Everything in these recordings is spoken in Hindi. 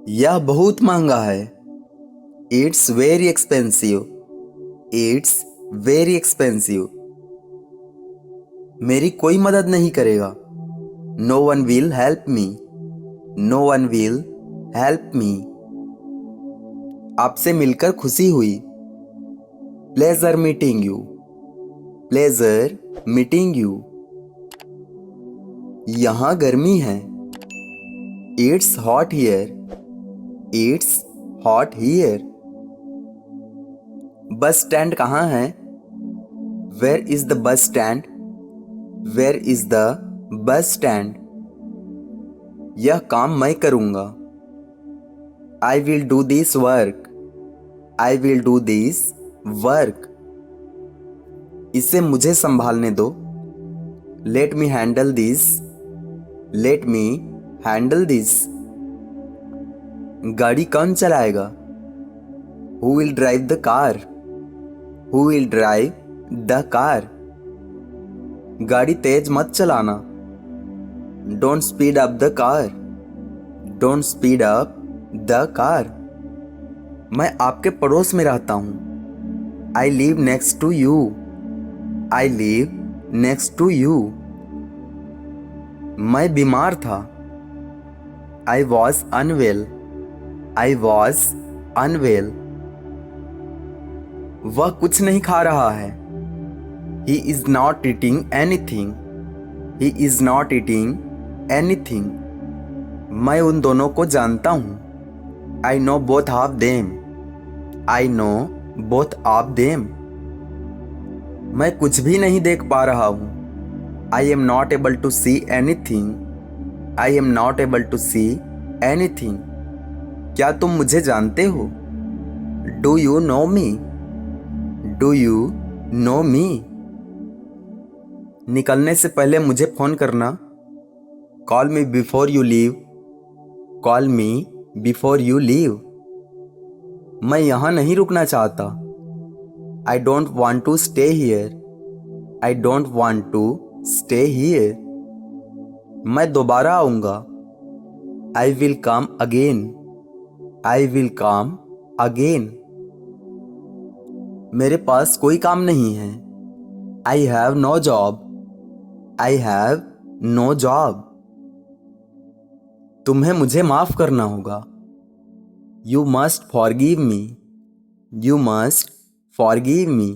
यह बहुत महंगा है। It's very expensive. It's very expensive. मेरी कोई मदद नहीं करेगा। No one will help me. No one will help me. आपसे मिलकर खुशी हुई। Pleasure meeting you. Pleasure meeting you. यहाँ गर्मी है। It's hot here. It's hot here. Bus stand कहाँ है? Where is the bus stand? Where is the bus stand? यह काम मैं करूँगा। I will do this work. I will do this work. इसे मुझे संभालने दो। Let me handle this. Let me handle this. गाड़ी कौन चलाएगा? Who will drive the car? Who will drive the car? गाड़ी तेज मत चलाना। Don't speed up the car. Don't speed up the car. मैं आपके पड़ोस में रहता हूँ। I live next to you. I live next to you. मैं बीमार था। I was unwell. I was unwell. वह कुछ नहीं खा रहा है। He is not eating anything. He is not eating anything. मैं उन दोनों को जानता हूँ। I know both of them. I know both of them. मैं कुछ भी नहीं देख पा रहा हूँ। I am not able to see anything. I am not able to see anything. क्या तुम मुझे जानते हो? Do you know me? Do you know me? निकलने से पहले मुझे फोन करना। Call me before you leave. Call me before you leave. मैं यहाँ नहीं रुकना चाहता। I don't want to stay here. I don't want to stay here. मैं दोबारा आऊँगा। I will come again. I will come again. मेरे पास कोई काम नहीं है। I have no job. I have no job. तुम्हें मुझे माफ करना होगा। You must forgive me. You must forgive me.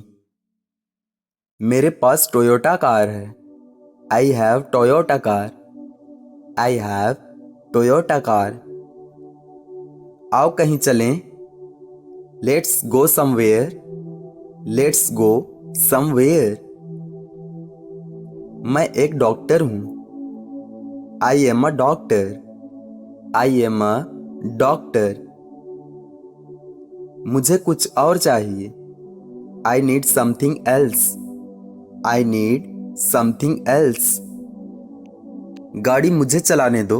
मेरे पास टोयोटा कार है। I have Toyota car. I have Toyota car. आओ कहीं चलें। Let's go somewhere. Let's go somewhere. मैं एक डॉक्टर हूँ। I am a doctor. I am a doctor. मुझे कुछ और चाहिए। I need something else. I need something else. गाड़ी मुझे चलाने दो।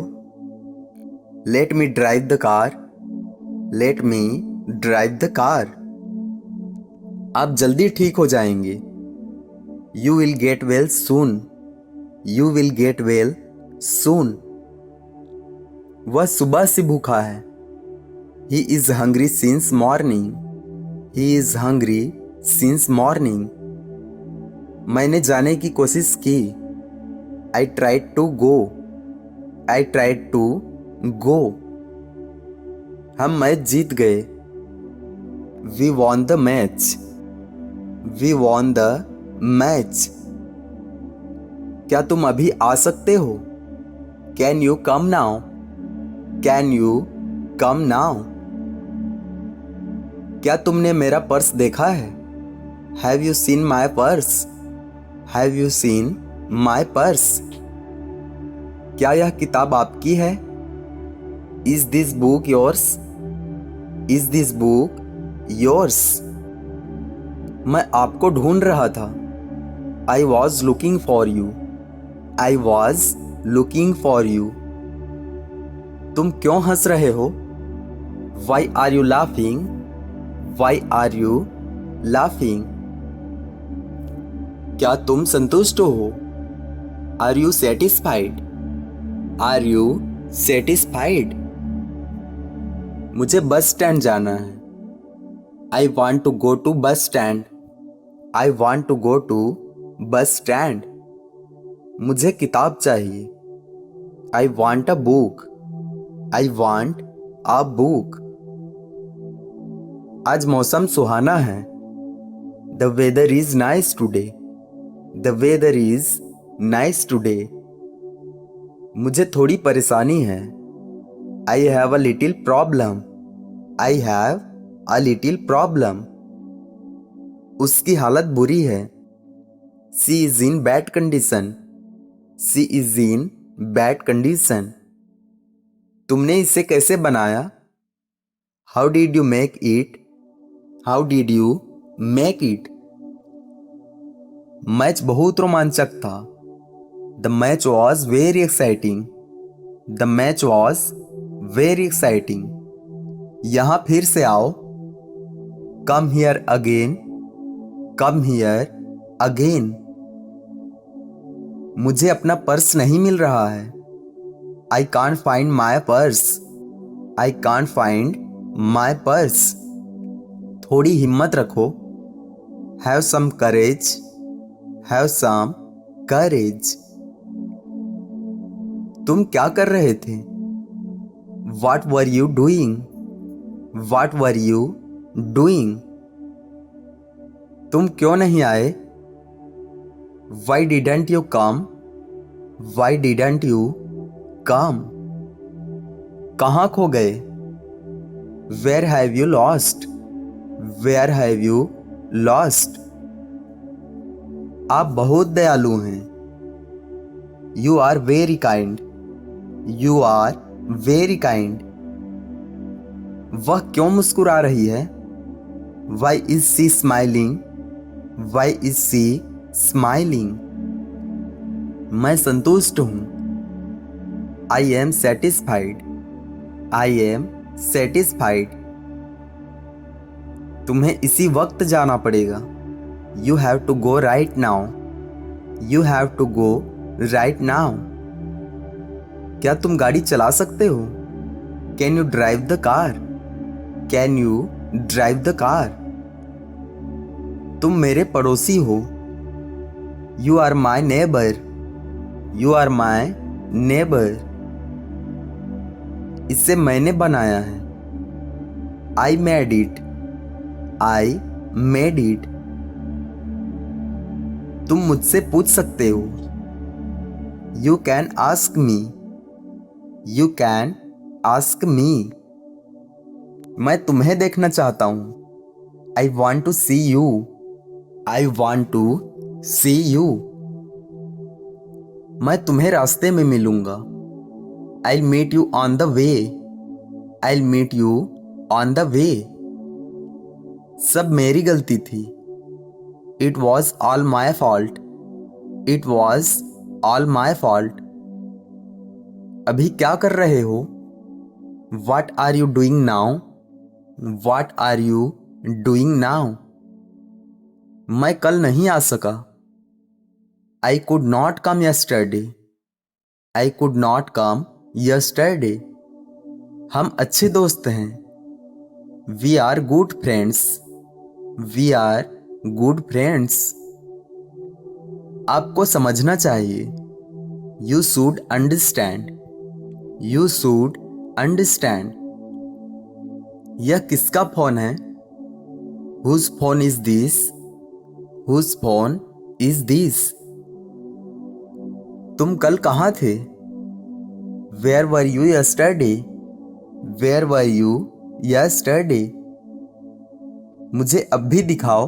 Let me drive the car. Let me drive the car. आप जल्दी ठीक हो जाएंगे। You will get well soon. You will get well soon. वह सुबह से भूखा है। He is hungry since morning. He is hungry since morning. मैंने जाने की कोशिश की। I tried to go. I tried to go. हम मैच जीत गए। We won the match. We won the match. क्या तुम अभी आ सकते हो? Can you come now? Can you come now? क्या तुमने मेरा पर्स देखा है? Have you seen my purse? Have you seen my purse? क्या यह किताब आपकी है? Is this book yours? Is this book yours? मैं आपको ढूंढ रहा था। I was looking for you. I was looking for you. तुम क्यों हंस रहे हो? Why are you laughing? Why are you laughing? क्या तुम संतुष्ट हो? Are you satisfied? Are you satisfied? मुझे बस स्टैंड जाना है। I want to go to bus stand. I want to go to bus stand. मुझे किताब चाहिए। I want a book. I want a book. आज मौसम सुहाना है। The weather is nice today. The weather is nice today. मुझे थोड़ी परेशानी है। I have a little problem. I have a little problem. उसकी हालत बुरी है। She is in bad condition. She is in bad condition. तुमने इसे कैसे बनाया? How did you make it? How did you make it? Match बहुत रोमांचक था। The match was very exciting. The match was very exciting. यहां फिर से आओ। Come here again. Come here again. मुझे अपना पर्स नहीं मिल रहा है। I can't find my purse. I can't find my purse. थोड़ी हिम्मत रखो। Have some courage. Have some courage. तुम क्या कर रहे थे? What were you doing? What were you doing? तुम क्यों नहीं आए? Why didn't you come? Why didn't you come? कहाँ खो गए? Where have you lost? Where have you lost? आप बहुत दयालु हैं। You are very kind. You are very kind. वह क्यों मुस्कुरा रही है? Why is she smiling? Why is she smiling? मैं संतुष्ट हूँ। I am satisfied. I am satisfied. तुम्हें इसी वक्त जाना पड़ेगा। You have to go right now. You have to go right now. क्या तुम गाड़ी चला सकते हो? Can you drive the car? Can you drive the car? तुम मेरे पड़ोसी हो। You are my neighbor. You are my neighbor. इसे मैंने बनाया है। I made it. I made it. तुम मुझसे पूछ सकते हो। You can ask me. You can ask me. मैं तुम्हें देखना चाहता हूँ। I want to see you. I want to see you. मैं तुम्हें रास्ते में मिलूंगा। I'll meet you on the way. I'll meet you on the way. सब मेरी गलती थी। It was all my fault. It was all my fault. अभी क्या कर रहे हो? What are you doing now? What are you doing now? मैं कल नहीं आ सका। I could not come yesterday. I could not come yesterday. हम अच्छे दोस्त हैं। We are good friends. We are good friends. आपको समझना चाहिए। You should understand. You should understand. यह किसका फोन है? Whose phone is this? Whose phone is this? तुम कल कहाँ थे? Where were you yesterday? Where were you yesterday? मुझे अब भी दिखाओ।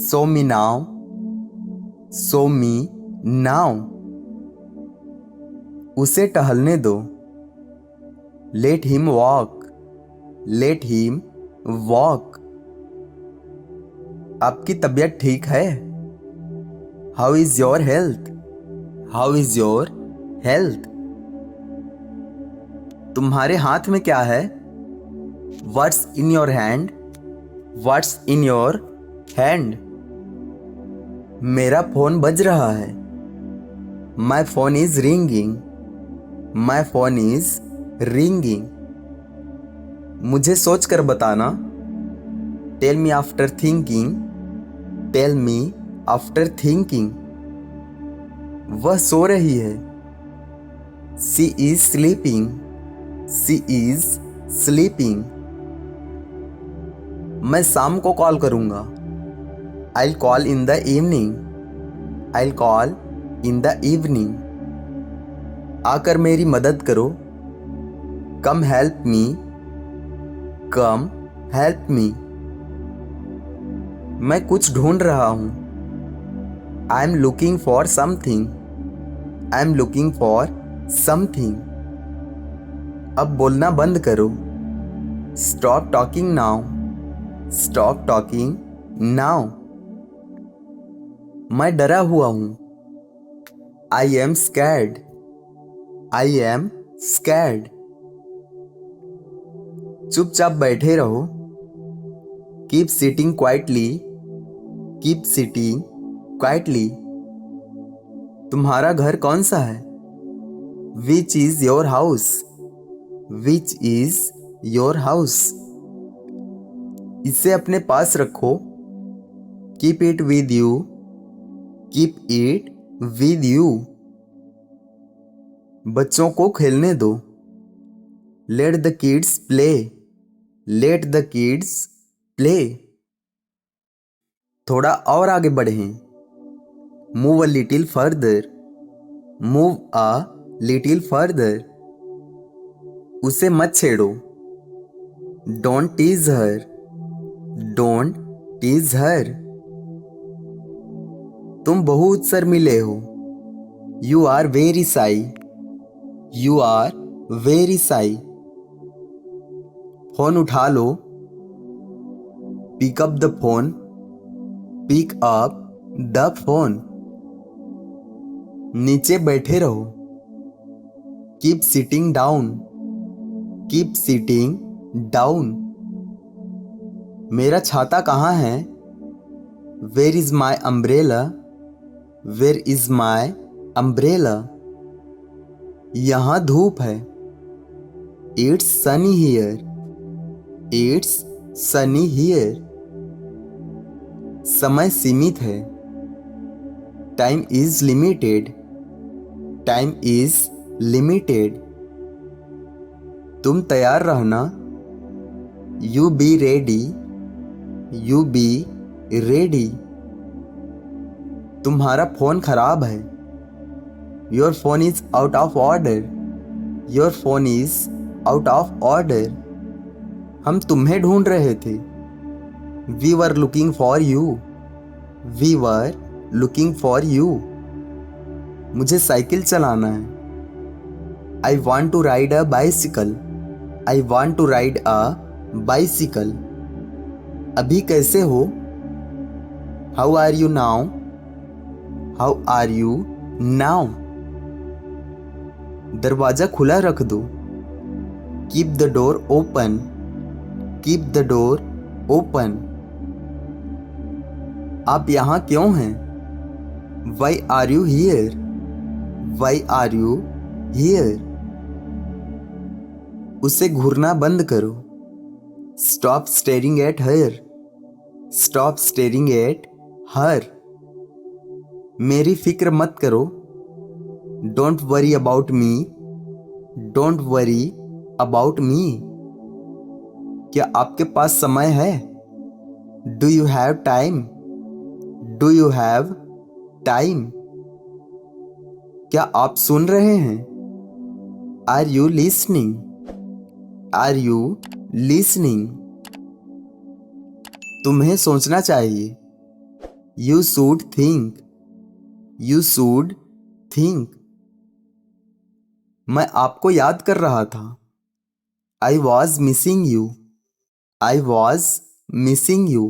Show me now. Show me now. उसे टहलने दो। Let him walk. Let him walk. आपकी तबीयत ठीक है? How is your health? How is your health? तुम्हारे हाथ में क्या है? What's in your hand? What's in your hand? मेरा फोन बज रहा है। My phone is ringing. My phone is ringing. मुझे सोच कर बताना। Tell me after thinking. Tell me after thinking. वह सो रही है। She is sleeping. She is sleeping. मैं शाम को कॉल करूंगा। I'll call in the evening. I'll call in the evening. आकर मेरी मदद करो। Come help me. Come help me. मैं कुछ ढूंढ रहा हूँ। I'm looking for something. I'm looking for something. अब बोलना बंद करो। Stop talking now. Stop talking now. मैं डरा हुआ हूँ। I am scared. I am scared. चुपचाप बैठे रहो। Keep sitting quietly. Keep sitting quietly. तुम्हारा घर कौन सा है? Which is your house? Which is your house? इसे अपने पास रखो। Keep it with you. Keep it with you. बच्चों को खेलने दो। Let the kids play. Let the kids play. थोड़ा और आगे बढ़ें। Move a little further. Move a little further. उसे मत छेड़ो। Don't tease her. Don't tease her. तुम बहुत शर्मीले हो। You are very shy. You are very shy. Phone उठा लो। Pick up the phone. Pick up the phone. नीचे बैठे रहो। Keep sitting down. Keep sitting down. मेरा छाता कहाँ है? Where is my umbrella? Where is my umbrella? यहाँ धूप है। It's sunny here. It's sunny here. समय सीमित है। Time is limited. Time is limited. तुम तैयार रहना। You be ready. You be ready. तुम्हारा फोन खराब है। Your phone is out of order. Your phone is out of order. हम तुम्हें ढूंढ रहे थे। We were looking for you. We were looking for you. मुझे साइकिल चलाना है। I want to ride a bicycle. I want to ride a bicycle. अभी कैसे हो? How are you now? How are you now? दरवाजा खुला रख दो। Keep the door open. Keep the door open. आप यहाँ क्यों हैं? Why are you here? Why are you here? उसे घूरना बंद करो। Stop staring at her. Stop staring at her. मेरी फिक्र मत करो। Don't worry about me. Don't worry about me. क्या आपके पास समय है? Do you have time? Do you have time? क्या आप सुन रहे हैं? Are you listening? Are you listening? तुम्हें सोचना चाहिए। You should think. You should think. मैं आपको याद कर रहा था। I was missing you. I was missing you.